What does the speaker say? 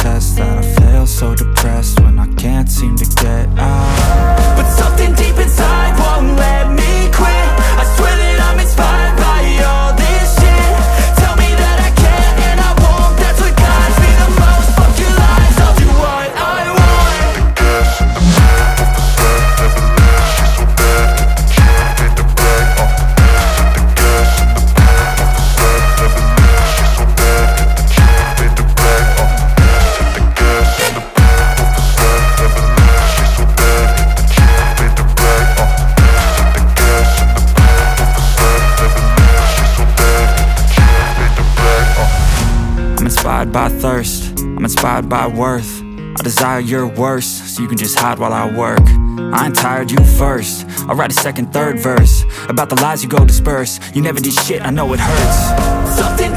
test that I fail, so depressed when I can't seem to get out. But something deep inside won't let me quit. I swear that I'm inspired by all this shit. Tell me that I can and I won't, that's what guides me the most. Fuck your lies, I'll do what I want. The gas in the middle of the set, never leave, she's so bad. Can't beat the brag, the gas in the middle of the set, never leave, she's so bad. Can't beat the brag, the gas in the middle of the set, never leave, she's so bad. Can't beat the brag, the gas in the middle of the set, never leave, she's so bad. Can't beat the brag, I'm inspired by thirst, I'm inspired by worth. I desire your worst, so you can just hide while I work. I ain't tired, you first. I'll write a second, third verse about the lies you go disperse. You never did shit, I know it hurts. Something